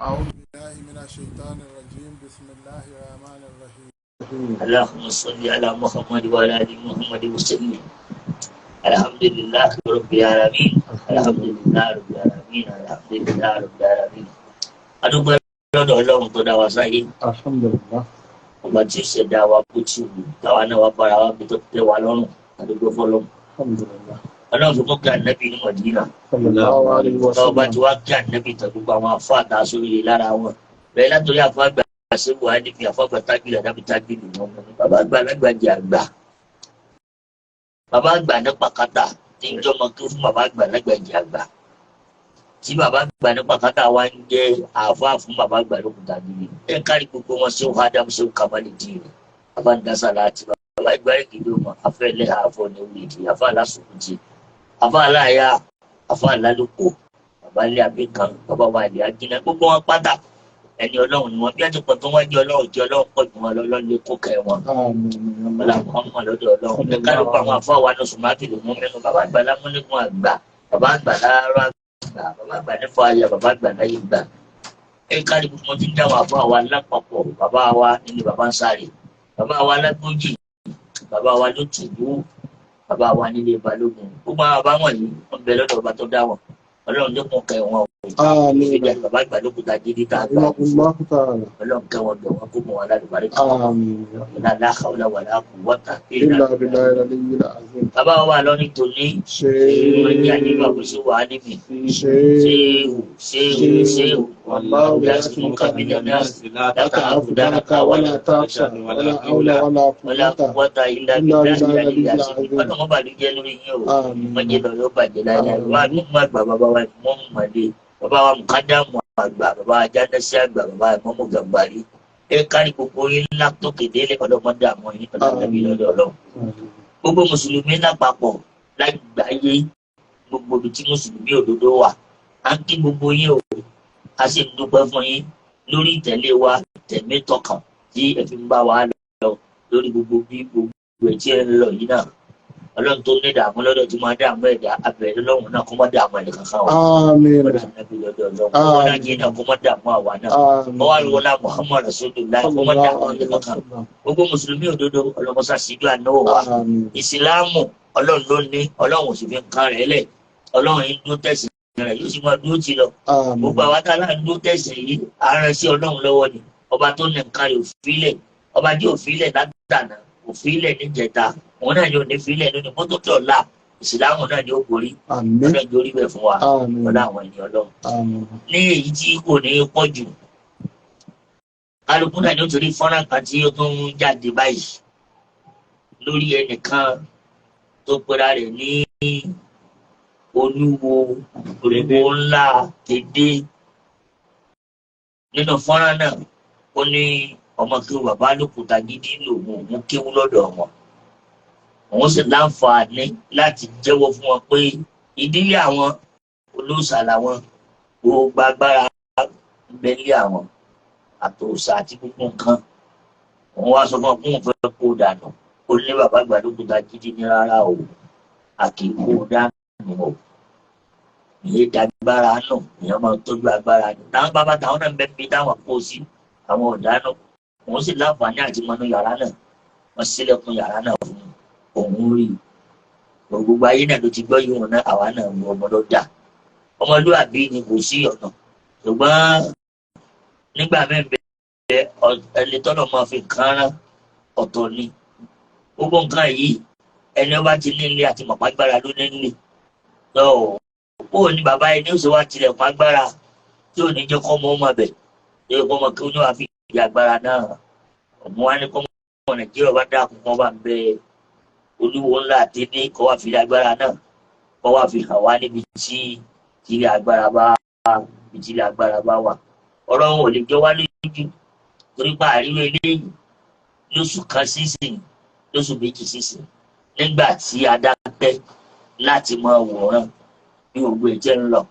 أعوذ بالله من الشيطان الرجيم بسم الله الرحمن الرحيم اللهم صل على محمد وعلى ال محمد وسلم. الحمد لله رب العالمين الحمد لله رب العالمين الحمد لله رب العالمين. adúpẹ́ lọ́dọ̀ Ọlọ́run tó dá wa sáyé. Alhamdulillah. ọba tí ó ṣẹ̀dá wa kó tí ò wù táwa náà wá bára wa bí tó tẹ́ wa lọ́rùn adúpẹ́ fọ́lọ́run. Alhamdulillah. Ọlọ́run tó kọ́ kí ànábì ní Mọ̀dínà. Sallallahu alaihi wa sallam. ọba tí wá kí ànábì tó gbogbo àwọn àfáà tá a sórí lára wọn bẹ́ẹ̀ látòrí àfáà àgbà àṣewò àdìbì àfáà tágìlì àdàbì tágìlì wọn bàbá àgbà alágbàjì àgbà bàbá àgbà ní pàkátà tí ń jọmọ kí fún bàbá àgbà alágbàjì àgbà tí bàbá àgbà ní pàkátà wa ń jẹ àfáà fún bàbá àgbà lókùtà níbi ẹ kárí gbogbo wọn ṣé ó Ádámù ṣé ó Kàmálì dín bàbá ń dá sára àti bàbá ìgbà ìkìlọ wọn afẹ lẹhà àfọ ní wíìdì àfáà lásòkùtì àfáà aláya àfáà alálòpọ̀ bàbá ilé abẹ́kan bàbá wa ilé agínà gbogbo wọn pátá ẹni Ọlọ́run ni wọn bí àti pọ̀ tó wọ́n jẹ́ Ọlọ́run jẹ́ Ọlọ́run pọ̀ jù wọn lọ́lọ́ lé kó kẹ́ wọn ọlá wọn mọ̀ lọ́dọ̀ Ọlọ́run ẹ kárí pa àwọn afọ àwọn oṣù mákìlì mú mẹ́nu bàbá àgbà lámúlẹ́gùn àgbà bàbá àgbà láàárọ̀ àgbà bàbá àgbà nífọ ayà bàbá àgbà láyé gbà ẹ kárí gbogbo wọn ti ń dáwọn afọ àwọn alápapọ̀ bàbá wa nílé bàbá ń sáré bàbá wa lágbójì bàbá wa ló tùbú bàbá wa nílé balógun gbogbo àwọn bàbá wọn yìí wọn bẹ lọ́dọ̀ ọba tó dá wọn Ọlọ́run ló kún kẹ́ wọn ìfìdí àti bàbá àgbà lókun tá a dídí tá a gbà Ọlọ́run kẹ́ wọn bẹ̀ wọn kó mọ wọn lálùbárí kan wọn aláha ọlọ́wàlá kù wọ́tà bàbá wa lọ ní tòní wọn ní àyíká kò sí wàá níbi ṣéwù ọlọ́run sí mú kábílẹ̀ náà dáká àbùdáraká wọlé wọlé wọ́tà ilá bíi ọ̀nà wọn bàlújẹ́ lórí yín o wọ́n jẹ́ lọ́yọ́ bàjẹ́ láyé wọ́n á dún mọ́ àgbà bàbá wa ìmọ̀ mọ̀lẹ́ bàbá wa mùkádàmù àgbà bàbá wa jánẹ́sí àgbà bàbá ìmọ̀mù gàmbàrí ẹ kárí gbogbo yín ńlá tó kéde ọlọ́mọdé àmọ́ yín ọlọ́mọdé lọ́dọ̀ Ọlọ́run gbogbo mùsùlùmí lápapọ̀ lágbàáyé gbogbo ibi tí mùsùlùmí òdodo wà á ń kí gbogbo yín o a sì ń dúpẹ́ fún yín lórí ìtẹ̀lé wa tẹ̀mí tọkàn tí ẹ fi ń bá wa lọ lórí gbogbo bí gbogbo ẹ̀ tí ẹ ń lọ yìí náà Ọlọ́run tó ní dààmú lọ́dọ̀ tí máa dààmú ẹ̀dá abẹ̀rẹ̀ lọ́wọ́ náà kó má dààmú ẹ̀dá kankan wà. Ọlọ́run nàbí lọ́dọ̀ Ọlọ́run kó má dààmú ẹ̀dá kó má dààmú àwa náà. Ọwọ́ àlùwọ́ náà Muhammad Rasulullah kó má dààmú ẹ̀dá kankan. Gbogbo mùsùlùmí òdodo ọlọ́mọsá síjú ànáwó wa. Ìsìláàmù Ọlọ́run ló ní Ọlọ́run ò sì fi kan rẹ̀ lẹ̀. Ọlọ́run yìí dúró tẹ̀sí rẹ̀ yóò sì máa dúró ti lọ. Gbogbo àwa tá a láà dúró tẹ̀sí yìí àárẹ̀ sí Ọlọ́run lọ́wọ́ ni. Ọba tó ní nǹkan rẹ̀ òfìlẹ̀ ọba tí òfìlẹ̀ látàná òfìlẹ̀ níjẹta òun náà yóò ní fílẹ̀ lónìí mọ́tò tó la ìsìláàmù náà ni ó borí ọlọ́run yóò rí bẹ̀ fún wa ọlọ́run àwọn ènìyàn Ọlọ́run ní èyí tí kò ní pọ̀ jù kálukú náà ni ó torí fọ́nrán kan tí ó tún ń jáde báyìí lórí ẹnìkan tó pera rẹ̀ ní olúwo òrìbó ńlá dédé nínú fọ́nrán náà ó ní ọmọ kí bàbá lókùúta gidi lòun òun kéwú lọ́dọ̀ wọn òun sì láǹfààní láti jẹ́wọ́ fún wọn pé ìdílé àwọn olóòṣà làwọn gbogbo agbára bẹ́lẹ̀ àwọn àtòòṣà àti gbogbo nǹkan òun wá sọ fún ọ fún òun fẹ́ kó dànù ó ní bàbá àgbàlókùúta gidi ní rárá o àkìkó dànù o ìyẹn dàgbára nù ìyẹn máa tọ́jú agbára nù táwọn bàbá táwọn náà ń bẹ́ bí táwọn kó sí àwọn ọ̀daràn òun sì láǹfààní àti mọ́nú yàrá náà wọ́n sílẹ̀kùn yàrá náà fún òun rí gbogbo ayé náà ló ti gbọ́ yìí wọn náà àwa náà mú ọmọ lọ dà ọmọlúwàbí ni kò sí ọ̀nà ṣùgbọ́n nígbà mẹ́bẹ̀ẹ́ ẹni tọ́nà máa fi nǹkan rán ọ̀tọ̀ ni gbogbo nǹkan yìí ẹni ọba ti ní ilé àti mọ̀pá agbára ló ní ilé lọ́wọ́ ó ní bàbá ẹni ó sì wá tilẹ̀kùn agbára tí ò ní jẹ́ kọ́ mọ́ ọmọ bẹ̀ tí ó kọ́ mọ́ kí ó ní wàá fi ìdí agbára náà ọmọ wa ní kọ́ mọ́ Nàìjíríà bá dákun kọ́ bá ń bẹ́ẹ̀ olúwo ńlá àti ní kọ́ wá fi agbára náà kọ́ wá fi hàn wá níbi tí ìtìlẹ̀ agbára bá wà ọ̀rọ̀ wọn ò lè jọ wá lójú torí pa àríwá eléyìí lóṣù kan sísìn lóṣù méjì sísìn nígbà tí a dákẹ́ láti máa wòran bí gbogbo ẹ̀jẹ̀ ń lọ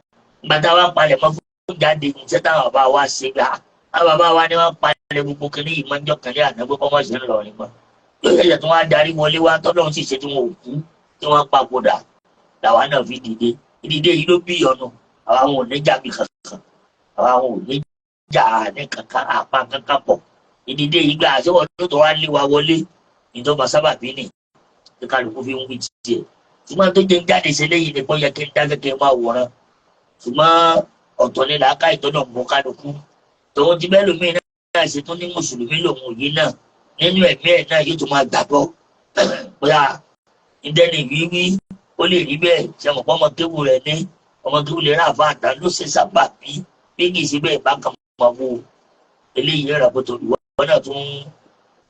nígbà táwa palẹ̀ mọ́ fún jáde iṣẹ́ táwọn bàbá wa ṣe gbà àwọn bàbá wa ni wọ́n palẹ̀ gbogbo kìnìún yìí mọ́jọ́ kan ní ànágbé kọ́mọ́ ṣe ń lọ nígbà yóò ṣẹ̀ṣẹ̀ tí wọ́n á darí wọlé wá tọ́lọ́run sì ṣe tí wọ́n ò kú tí wọ́n papòdà làwa náà fi dìde ìdìde yìí ló bí ọ̀nà àwọn ò ní jàbí kankan àwọn ò ní jà ní kankan apá kankan pọ̀ ìdílé ìgbà àṣewọ̀ tó wá lé wa wọlé ìjọba sábàbí nì kí kálukú fi ń wí tiẹ̀ ṣùgbọ́n tó jẹ́ jáde sílẹ̀ yìí ni kò yẹ kí n dá gẹ́gẹ́ máa wòran ṣùgbọ́n ọ̀tọ̀ ni làákà ìtọ́nà mú kálukú tòun ti bẹ́ẹ̀ lómi náà ṣe tó ní mùsùlùmí lòun yìí náà nínú ẹ̀mí ẹ̀ náà yóò tó máa gbàgbọ́ bóyá ìdẹ́ni wíwí ó lè rí bẹ́ẹ̀ ṣe mọ̀ pé ọmọ kéwù rẹ̀ ní ọmọ kéwù lè rà fún àdá ló ṣe sábà bí kì í ṣe bẹ́ẹ̀ bá kàn máa wo eléyìí rẹ̀ bọ́tò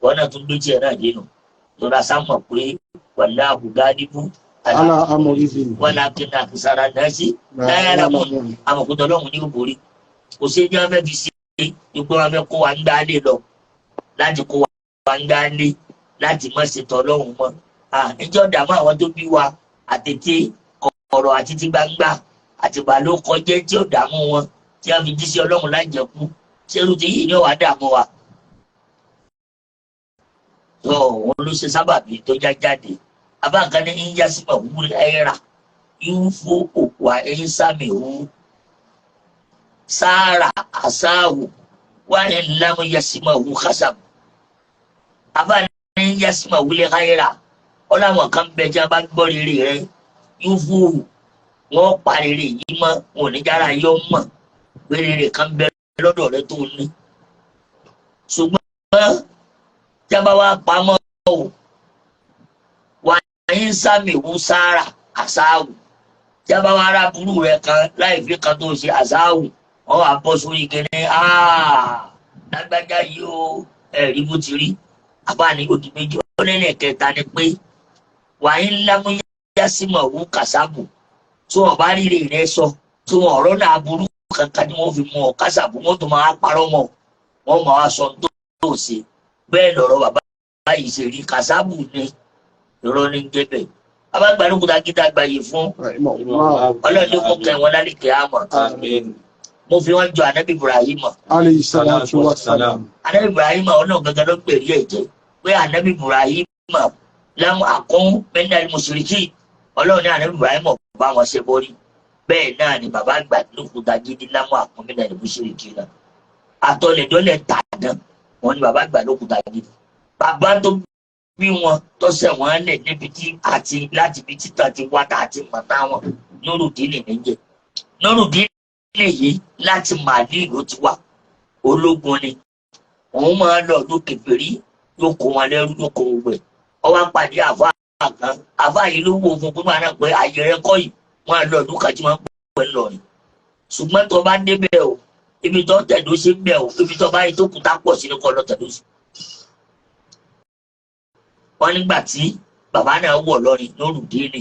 wọ́n náà tún gbé tiẹ̀ náà dénú lọ́ra sámọ̀ pé wàlá àbùgá níbú wọ́n náà kí náà sára náà sí láyára mọ́ àmọ̀kútọ̀ lọ́hùn ní òbórí kò sí ní afẹ́ fi ṣe ipò wọn fẹ́ kó wa ń dálé lọ láti kó wa ń dálé láti má ṣe tọ́ lọ́hùn mọ́ níjọ́ dààmú àwọn tó bí wa àtètè kọ̀ọ̀rọ̀ àti ti gbangba àtìgbà ló kọjá tí ó dààmú wọn tí a fi jí sí ọlọ́run láìjẹ̀kú ṣerú ti yìí ni ó wàá dààmú wa. tó wọn ló ṣe sábàbí tó já jáde abáǹkan ní ń yá sí màwúrú ẹ̀rà yóò fó òkú ẹ̀yìn sámi òun sáárà àsáàwò wáyé ńlámú yá sí màwúrú kásámù abáǹkan ní ń yá sí màwúrú ẹ̀rà ọlọ́wọ̀n kan bẹ tí a bá gbọ́ rere rẹ yóò fó wọn pa rere yìí mọ́ wọn ò ní jára yọ mọ́ pé rere kan bẹ lọ́dọ̀ rẹ tó ní ṣùgbọ́n tí a bá wá pamọ́ o wà ń sàmì wú sára àsáàwù tí a bá wá ara burú rẹ kan láì fi kan tó ṣe àsáàwù wọn wà bọ́ sórí kẹ́ni lágbájá yìí ó ẹ̀rí bó ti rí àbáni odi méjì ó lẹ́lẹ̀ kẹta ni pé wà ń lámúyá sí mọ̀ wú kàsáàbù tí wọn bá rí rẹ sọ tí wọn ọ̀rọ̀ náà burú kankan ni wọn fi mú ọ kásàbù wọn tó máa parọ́ mọ́ wọn máa wá sọ tó ṣe bẹ́ẹ̀ lọ̀rọ̀ bàbá yìí ṣe rí kàsáàbù ni irọ́ ní jẹ́bẹ̀ abágbàlùkùtà gíga gbàyè fún ọlọ́ọ̀ni kò kẹ́ wọn lálẹ́kẹ́ àmọ́ mo fi wọn jọ anabi Ibrahim alayhi salatu wa salam. anabi Ibrahim ọ̀nà gangan ló gbèrú ẹ̀ jẹ́ pé anabi Ibrahim lámú àkún mẹ́nà mùsùlùmí ọlọ́ọ̀ni anabi Ibrahim bá wọn ṣe borí bẹ́ẹ̀ náà ni bàbá àgbàlùkùtà gidi lámú àkún mẹ́nà mùsùlùmí náà àtọ̀lẹ̀dọ́lẹ̀ tàdán wọn ni bàbá àgbàlùkùtà gidi bàbá tó bí wọn tọ́sẹ̀ wọn lẹ̀ níbi tí àti láti ibi títà ti wá tá àti mọ̀tá wọn Nurudeen níjẹ̀ Nurudeen yìí láti Mali ló ti wá ológun ni òun máa lọ lókè pèrí yóò kó wọn lẹ́rú yóò kó gbogbo ẹ̀ ọwọ́ pàdé àfa kan àfa yìí ló wo fún pé máa náà pé ayé rẹ kọ́ yìí wọn á lọ ọdún kan tí wọ́n pẹ́ lọ ni ṣùgbọ́n tó bá débẹ̀ o ibi tó tẹ̀dó sí bẹ̀ o ibi tó bá yẹ tó kúta pọ̀ sí ni kọ́ lọ tẹ̀dó sí. wọ́n nígbà tí bàbá náà wọ̀ lọ́rin Nurudeen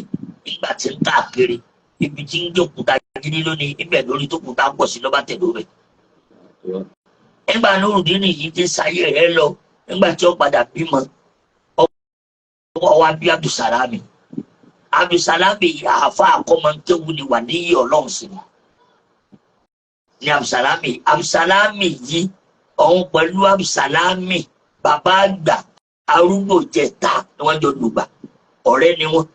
nígbà tí ń káàkiri ibi tí ń jókòó gidi lónìí ibẹ̀ lórí tó kúta pọ̀ sí lọ́ba tẹ̀dó rẹ̀. nígbà Nurudeen yìí ti sáyé rẹ̀ lọ nígbà tí ó padà bímọ ọwọ́ wa bí Abdulsalami yìí àáfà àkọ́mọ́ntẹ́wù ni wà níyì ọlọ́run sí ni Abdulsalami yìí ọ̀hún pẹ̀lú Abdulsalami bàbá àgbà arúgbó jẹta ni wọ́n jọ lùgbà ọ̀rẹ́ ni wọ́n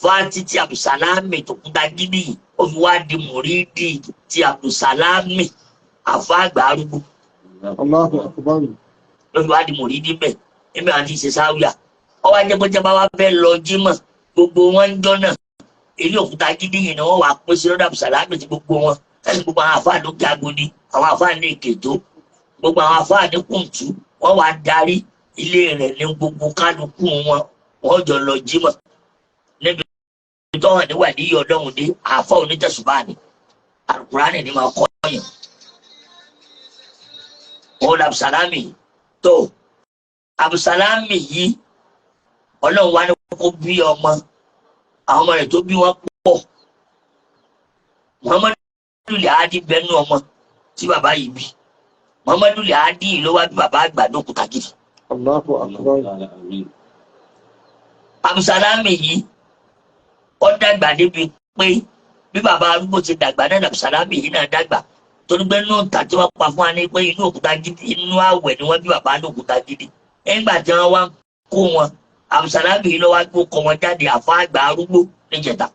fáti ti Abdulsalami tó kúta gidi yìí ó fi wá di mùrídì ti Abdulsalami àfa àgbà arúgbó. Allahu akbar. ló fi wá di mùrídì bẹ́ẹ̀ ẹ̀mí àti ṣe sáwìà ọwọ́ ajẹ́pẹ́jẹ́ bá wá fẹ́ lọ jímọ̀ gbogbo wọn ń jọ náà èyí òkúta gidi yìí ni wọ́n wà pín sí lọ́dọ̀ Abdulsalami ti gbogbo wọn ẹni gbogbo àwọn àfáà lókè Agodi àwọn àfáà ní Èkètó gbogbo àwọn àfáà ní Kùntù wọ́n wá darí ilé rẹ̀ ní gbogbo kálukú wọn jọ lọ jímọ̀ níbi tó hàn níwà ní ọlọ́run dé àfáà onítẹ̀sùbá ni Al-Qur'ani ni máa kọ́ yàn òun Abdulsalami tó Abdulsalami yìí ọlọ́run wá ní kó bí ọmọ àwọn ọmọ rẹ̀ tó bí wọn pọ̀ Muhammadu Hadi bẹnu ọmọ tí bàbá yìí bí Muhammadu Hadi ló wá bí bàbá àgbà lókùtà gidi. Allahu akbar. Abdulsalami yìí ó dàgbà débi pé bí bàbá arúgbó ti dàgbà náà Abdulsalami yìí náà dàgbà torí pé inú ìta tí wọ́n pa fún wa ní pé inú òkúta gidi inú àwẹ̀ ni wọ́n bí bàbá lókùtà gidi nígbà tí wọ́n wá kó wọn Abdulsalami yìí ló wá gbó kọ wọn jáde àfa àgbà arúgbó níjẹta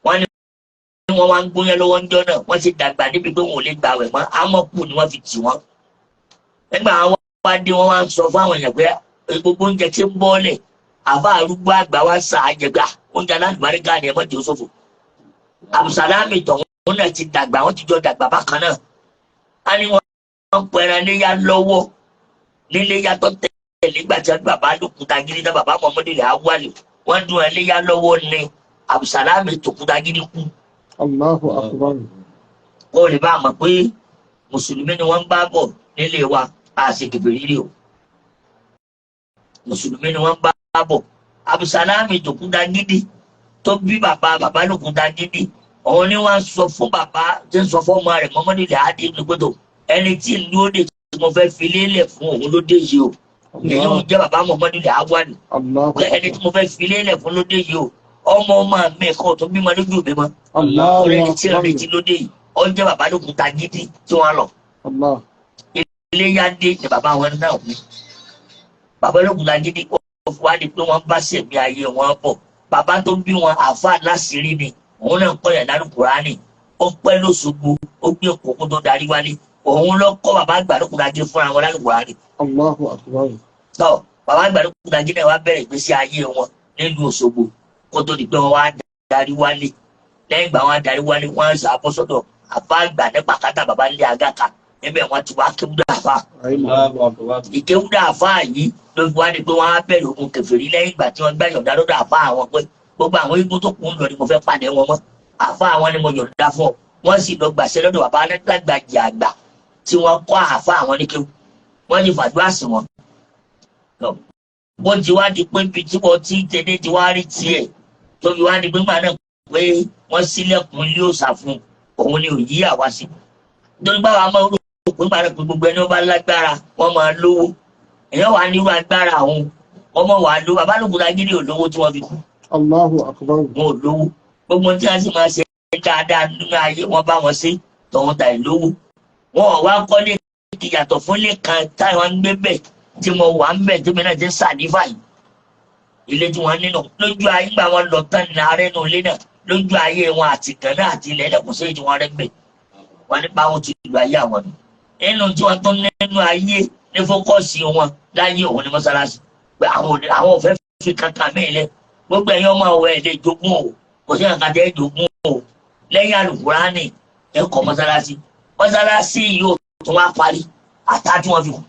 wọ́n ní wọ́n wá ń gbóyán lọ́wọ́ ńjọ́ náà wọ́n ti dàgbà débi pé wọn ò lè gbàwẹ̀ mọ́ amọ̀kù ni wọ́n fi tì wọ́n nígbà àwọn wá dé wọn wá ń sọ fún àwọn èèyàn pé gbogbo oúnjẹ tí ń bọ́ọ̀lẹ̀ àbá arúgbó àgbà wá sà á jẹ gbà oúnjẹ aláàbáríkà ni ẹ mọ̀ tí ó ṣòfò. Abdulsalami tọ̀hún náà ti dàgbà wọ́n ti jọ dàgbà bákan náà. a ní wọ́n ń pẹran léyà lọ́wọ́ níléyà tó tẹ̀lé nígbà tí bàbá Lókùtagídí náà bàbá Muhammadu Awwal wọ́n dún ẹ léyà lọ́wọ́ ní Abdulsalami Lókùtagídí kú. Allahu akbar. ó lè bá a mọ̀ pé mùsùlùmí ni wọ́n ń bá bọ̀ nílé wa a sì kèfèrí rí o. mùsùlùmí ni wọ́n ń bá bọ̀. Abdulsalami Lókùtagídí tó bí bàbá Lókùtagídí òun ni wọ́n sọ fún bàbá tí ń sọ fún ọmọ rẹ̀ Muhammadu Hadi nígbàdàn ẹni tí ìlú òde tí mo fẹ́ fi lélẹ̀ fún òun ló dé yìí o. èyí ń jẹ́ bàbá Muhammadu Awwal ẹni tí mo fẹ́ fi lélẹ̀ fún ló dé yìí o. ọmọ mi kan tó bímọ lójú mi mọ́ ọ̀rẹ́ ẹni tí ìrìn tí ló dé yìí ó ń jẹ́ bàbá Lókùtagídí tí wọ́n lọ. Iléyá dé ni bàbá wọn náà wí. Bàbá Lókùtagídí ó fún wa ní pé wọ́n bá sẹ̀mí ayé wọn bọ̀. Bàbá tó bí wọn àáfàá láṣìírí ni òun náà ń kọ́ yàrá Kùránì ó pẹ́ lóṣogbo ó gbé kókó tó darí wálé òun lọ kọ́ bàbá àgbà Lókùtagídí fúnra wọn lálẹ́ Kùránì. Tọ́ bàbá àgbà Lókùtagídí náà wá bẹ̀rẹ̀ ìgbésí ayé wọn nílùú Òṣogbo kó tó di pé wọ́n wá darí wálé. Lẹ́yìn ìgbà wọn darí wálé wọ́n ń sàbọ̀ sọ́dọ̀ àbá àgbà ní pàkátà bàbá ilé Àgàkà níbẹ̀ wọ́n ti wá kéwúdà àfà. Ìkéwúdà àfà yìí ló fi wá ní pé wọ́n á bẹ̀rẹ̀ ogun kèfèrí lẹ́yìn ìgbà tí wọ́n gbá yọ̀ǹda lọ́dọ̀ àfà àwọn pé gbogbo àwọn igun tó kún lọ ni mo fẹ́ pàdé wọn mọ́ àfà àwọn ni mo yọ̀ǹda fún ọ. Wọ́n sì lọ gbàṣẹ lọ́dọ̀ bàbá alágbàjì àgbà tí wọ́n kọ́ àfà àwọn ní kéwú. Wọ́n ní fàdúrà sí wọn. Bó ti wá di pé ibi tí wọ́n ti tẹ̀lé ti wá rí tiẹ̀ tó fi wá di pé gbà náà pé wọ́n sílẹ̀kùn ilé òòṣà fún òun ni òyí àwa sí. Nítorí báwa máa ń rò pé gbàdá pé gbogbo ẹni ó bá lágbára wọ́n máa lówó. Èèyàn wà nírú agbára àwọn ọmọ wà lówó. Bàbá Lókùtagídí ò lówó tí wọ́n fi kú. Allahu akbar. Wọn ò lówó. Gbogbo tí wọ́n sì máa ṣe dáadáa nínú ayé wọn bá wọn ṣe tọ̀hún ta ìlówó. Wọn ò wá kọ́lé yàtọ̀ fún ilé kan táwọn ń gbé bẹ̀ tí mo wà ń bẹ̀ tí mi náà ti ń sàdífà yìí. Ilé tí wọ́n nínú lójú ayé gbà wọn lọ tán ní ààrẹ nù ilé náà lójú ayé wọn àti gànà àti ilẹ̀ ẹlẹ́kùn sí tí wọ́n rẹ́ gbẹ̀. Wọ́n nípa wọn ti lu ayé àwọn nù. Nínú tí wọ́n tó nínú ayé ní fókọ́sì wọn láyé òun ní mọ́sálásí. Pé àwọn ò fẹ́ fi kankan mẹ́lẹ̀. Gbogbo ẹ̀yin ọmọ ọ̀wẹ́ ẹ̀ lè jogún o. Kò sí nǹkan tẹ́ jogún o. Lẹ́yìn Al-Kùránì ẹ kọ́ mọ́sálásí. Mọ́sálásí yóò tún wá parí. Àtà tí wọ́n fi kù.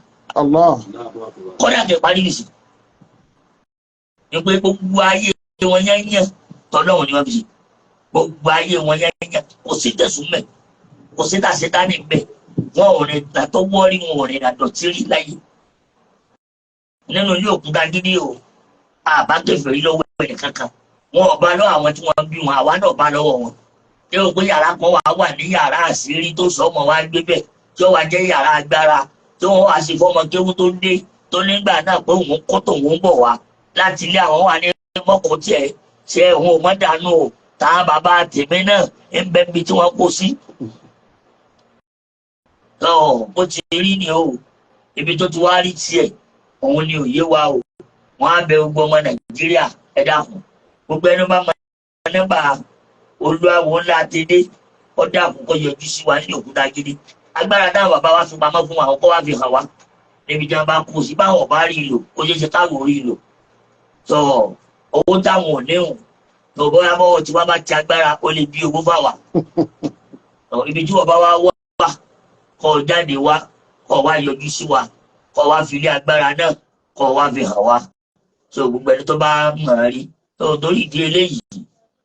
Kọ́dà kẹ́ parí nìsí. Ní pé gbogbo ayé wọn yẹ́nyẹ́ tọ́lọ́wọ̀n ni wọ́n fi ṣe. Gbogbo ayé wọn yẹ́nyẹ́ kò sí tẹ̀sùn mẹ́. Kò sí tàṣetánì mẹ́. Wọn ò rìn ìgbà tó wọ́rí wọn ò rìn àdọ̀tí rí láyé. Nínú ilé Òkútagídí o àbá kèfèrí lọ́wọ́ ẹ̀ kankan. Wọn ò bá lọ́wọ́ àwọn tí wọ́n bí wọn àwa náà bá lọ́wọ́ wọn. Ṣé o pé yàrá kan wà ní yàrá àṣírí tó sọ ọmọ wa gbé bẹ̀ tí ó wá jẹ́ yàrá agbára tí wọ́n wá sí fọmọ kéwú tó dé tó nígbà náà pé òun kó tòun ń bọ̀ wá láti ilé àwọn wà ní mọ́kò tiẹ̀ ṣe òun ò mọ́ dànù o táwọn bàbá tèmi náà ń bẹ́ bí tí wọ́n kó sí. Bó ti rí ni o ibi tó ti wá rí tiẹ̀ òun ni òye wa o wọ́n á bẹ gbogbo ọmọ Nàìjíríà ẹ dákun gbogbo ẹni bá mọ nígbà Olúawo ńlá ti dé ó dákun kó yọjú sí wa ní Òkútagídí agbára táwọn bàbá wa fi pamọ́ fún wa àwọn kọ́ wa fi hàn wá níbi tí wọ́n bá kú sí báwọn bá rí lò ó ṣeé ṣe káwọn rí lò owó táwọn ò níhùn tó bóyá bọ́wọ́ tí wọ́n bá ti agbára ó lè bí owó fáwa ibi tí wọ́n bá wá wá kọ́ jáde wá kọ́ wá yọjú sí wa kọ́ wá fi ilé agbára náà kọ́ wá fi hàn wá gbogbo ẹni tó bá mọ̀ ọ́ rí torí ìdí eléyìí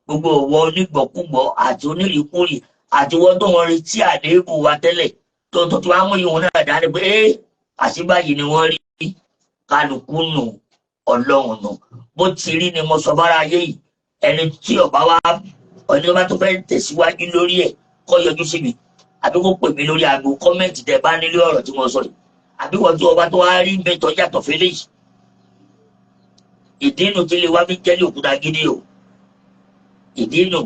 gbogbo òwò onígbọ̀kúgbọ̀ àti onírìkúrì àti wọ́n tó wọn retí àléébù wa tẹ́lẹ̀ tó ti wá mú ìwọ̀n náà dání pé àṣìbáyìí ni wọ́n rí kálukú nù Ọlọ́run nù bó ti rí ni mo sọ fara ayé yìí ẹni tí ọba tó fẹ́ tẹ̀síwájú lórí ẹ̀ kó yọjú sí mi àbí kó pè mí lórí aago kọ́mẹ́ǹtì tẹ́ bá nílé ọ̀rọ̀ tí mo sọ yìí àbí wọ́n tí ọba tó wá rí mẹ́tọ́ yàtọ̀ fẹ́lẹ́ yìí ìdínú tí lè wá fi jẹ́lé Òkútagídí o ìdínú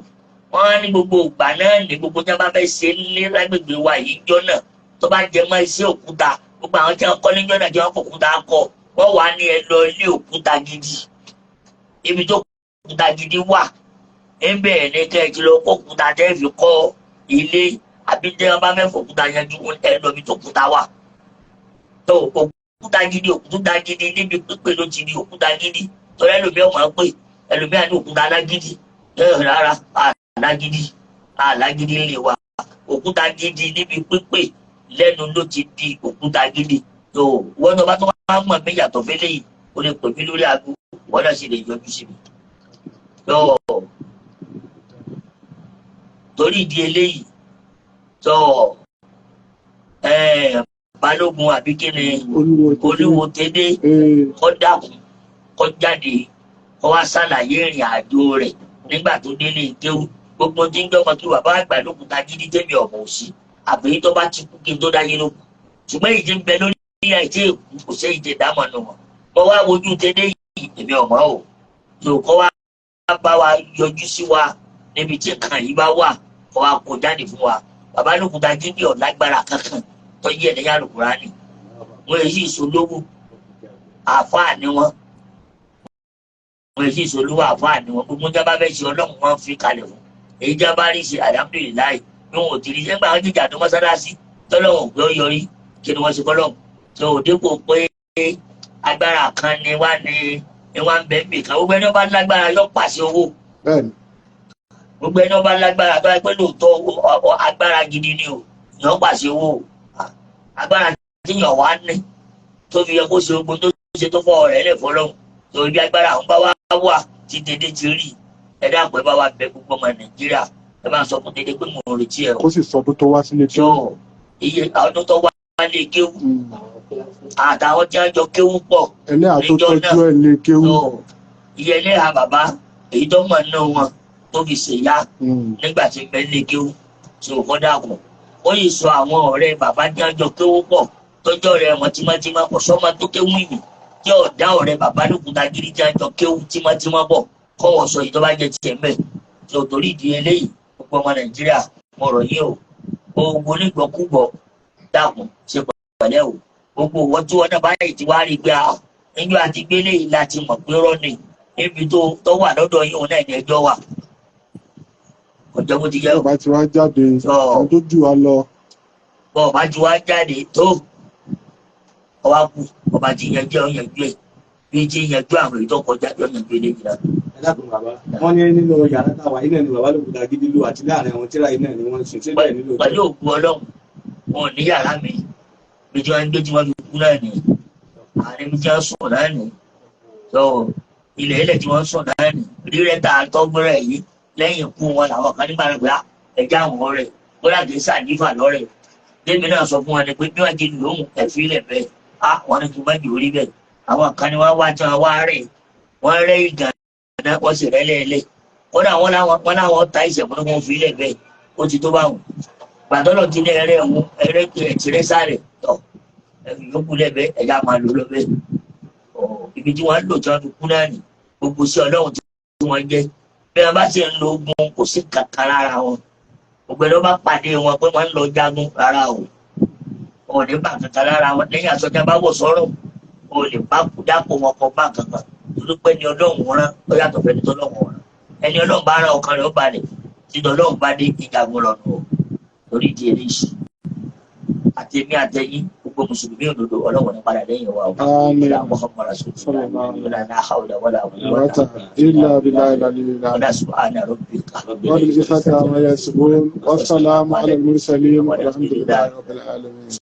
wọn á ní gbogbo ìgbà náà ní gbogbo tí wọn bá fẹ́ ṣe nílé lágbègbè wa yìí jọ náà tó bá jẹ mọ́ iṣẹ́ òkúta gbogbo àwọn tí wọn kọ́ níjọ́ náà tí wọn kọ́ òkúta kọ́ wọ́n wà ní ẹ lọ ilé Òkútagídí ibi tó Òkútagídí wà ẹ̀bẹ̀ ní kẹ́ẹ̀kì lọ kó òkúta tẹ́ fi kọ́ ilé àbí tẹ́ wọn bá fẹ́ fòkúta yanjú ẹ lọ ibi tó òkúta wà tó òkúta gidi níbi pípé ló ti di òkúta gidi torí ẹlòmíì ọmọ pé ẹlòmíì àti òkúta alágídí rárá alágídí lè wà òkúta gidi níbi pípé lẹ́nu ló ti di òkúta gidi tó wọ́n tó bá tó wá mọ̀ mí yàtọ̀ fẹ́lẹ́ yìí ó lè pè mí lórí aago wọ́n náà sì lè yọjú sí mi. torí ìdí eléyìí tó balógun àbí kí ni olúwo tẹ́lẹ̀ kọ́ dákun kọ́ jáde kọ́ wá ṣàlàyé ìrìn àjò rẹ̀ nígbà tó délé kéwú gbogbo tí ń jọmọ kí bàbá àgbà lókùúta gidi tẹ́mi ọ̀mọ̀ òsì àbẹ̀yí tó bá ti kú kí n tó dáyé lókun ṣùgbọ́n ìdí ń bẹ lórí ilé àìsí èkú kò sí ìdí ìdámọ̀ nù wọn kọ́ wá wojú tẹ́lẹ̀ yìí èmi ọ̀mọ̀ o tó kọ́ wá bá wa yọjú sí wa níbi tí nǹkan yìí bá wà kọ́ wá kó jáde fún wa bàbá lókùúta gidi ọ̀lágbára kankan tó yẹ ẹ̀dẹ́yà Al-Kùránì wọn èyí ìṣolówó àfáà ni wọn èyí ìṣolówó àfáà ni wọn gbogbo jábá bẹ́ẹ̀ ṣe ọlọ́run wọn fi kalẹ̀ fún èyí jábá rí ṣe alhamdulilayi bí wọn ò ti rí nígbà wọn jíjà tó mọ́sálásí tọ́lọ́wọ̀n ògbé ó yọrí kí ni wọ́n ṣe fọ́lọ́run tó ò dépò pé agbára kan ni wá ní wọn bẹ́ẹ̀ bì kan gbogbo ẹni ọba lágbára yọ pàṣẹ owó gbogbo ẹni ọba lágbára tó ẹgbẹ́ lóòótọ́ agbára gidi ni o yọ pàṣẹ owó agbára tíyàn wá ní tó fi yẹ kó ṣe ogun tó ṣe tó fọ ọ̀rẹ́ lẹ fọ́lọ́run tó ibi agbára àwọn bá wà tí dédé ti rí ẹ dáàpọ̀ ẹ bá wà bẹ gbogbo ọmọ Nàìjíríà ẹ bá ń sọ fún dédé pé mo ń retí ẹ o. kó sì sọ ọdún tó wá sílé kéwù. iye ọdún tó wá lé kéwù àtàwọn tí wọn jọ kéwù pọ̀ ẹlẹ́ àtọ́tọ́jú ẹ̀ lé kéwù. iye ẹlẹ́hà bàbá èyí tó mọ̀ nínú wọn tó fi ṣèyá nígbà tí ń bẹ lé kéwù tí ò kọ́ dàpọ̀ ó yìí sọ àwọn ọ̀rẹ́ bàbá tí wọn jọ kéwù pọ̀ tọ́jọ́ rẹ̀ wọn tímọ́tímọ́ kò sọ́mọ tó kéwù yìí tí ọ̀dá ọ̀rẹ́ bàbá lókùúta gidi tí wọn jọ kéwù tímọ́tímọ́ bọ̀ kọ́ wọ́n sọ ìjọba jẹ tiẹ̀ mẹ́ tó torí ìdí eléyìí gbogbo ọmọ Nàìjíríà mo rọ̀ yín o gbogbo onígbọ̀kúgbọ̀ dákun ṣe pẹ̀lẹ́ o gbogbo owó tí wọn náà bá yìí ti wá rí gbé a níjọ́ àti gbélé yìí láti mọ̀ pé rọ́ọ̀nì níbi tó wà lọ́dọ̀ yín òun náà ní ẹjọ́ wà ọjọ́ bó ti yẹ. ọba tí wàá jáde ọdún jù wá lọ. ọba tí wàá jáde tó ọba kú ọba tí yanjú ẹ bí tí yanjú àwọn èyí tó kọjá yọ yanjú ilé ìjìnlá. ẹ dákun bàbá wọn ní nínú yàrá táwa ilé ni bàbá lókùúta gidi lò àti láàrin àwọn tíra iná ni wọn sùn síbẹ̀ nílò. pẹ̀lú òkú Ọlọ́run wọn ò ní yàrá mi bí tí wọ́n ń gbé tí wọ́n fi kú náà ní àárín bí tí wọ́n sùn náà ní tó ilẹ̀ tí wọ́n sùn náà ní rírẹ́ ta tọ́gbọ́rẹ́ yìí lẹ́yìn ikú wọn làwọn kan nígbà rẹ̀ pé ẹja àwọn ọ̀rẹ́ kódà kì í sàdífà lọ́rẹ̀ débi náà sọ fún wọn ni pé bí wọ́n ti lòun ẹ̀fí ilẹ̀ bẹ́ẹ̀ wọ́n ní kí wọ́n jù orí bẹ́ẹ̀ àwọn kan ni wọ́n wá tí wọ́n wá rẹ̀ wọ́n rẹ́ ìgànnà wọ́n sì rẹ́ lẹ́ẹ̀lẹ́ kódà wọ́n láwọn ta ìṣẹ̀kùn wọn fi ilẹ̀ bẹ́ẹ̀ ó ti tó báwọn gbàdọ́lọ̀ ti ní ẹrẹ́ ọ̀hún ẹrẹ́ ẹ̀tìrẹ́ sáré tọ̀ yókù lẹ́bẹ̀ẹ́ ẹ̀yà máa lò lọ́bẹ̀ ibi tí wọ́n lò tí wọ́n fi kú náà nì gbogbo sí Ọlọ́run tí wọ́n jẹ́ bí wọ́n bá ti ń lo ogun kò sí kankan lára wọn gbogbo ẹni wọ́n bá pàdé wọn pé wọ́n ń lọ jagun rárá o ò ní bá kankan lára wọn lẹ́yìn àsọjá bá wọ̀ sọ́rọ̀ o lè bá kú dápò wọn kọ bá kankan torí pé ẹni Ọlọ́run rán ó yàtọ̀ fẹ́ni tó lọ́wọ́ rán ẹni Ọlọ́run bá rán ọkàn rẹ̀ ó balẹ̀ tí Ọlọ́run bá dé ìjagun lọ́nà o torí di eléyìí àti èmi àtẹ̀yìn gbogbo mùsùlùmí òdodo Ọlọ́run ní padà lẹ́yìn wa o. ìlà Muhammad rasulullah ìlà náà hawla wala quwwata illa billahi al-aliyyil azim. wala subhana rabbika rabbil izzati amma yasifun wa salamun ala al-mursalin walhamdulillahi rabbil alamin.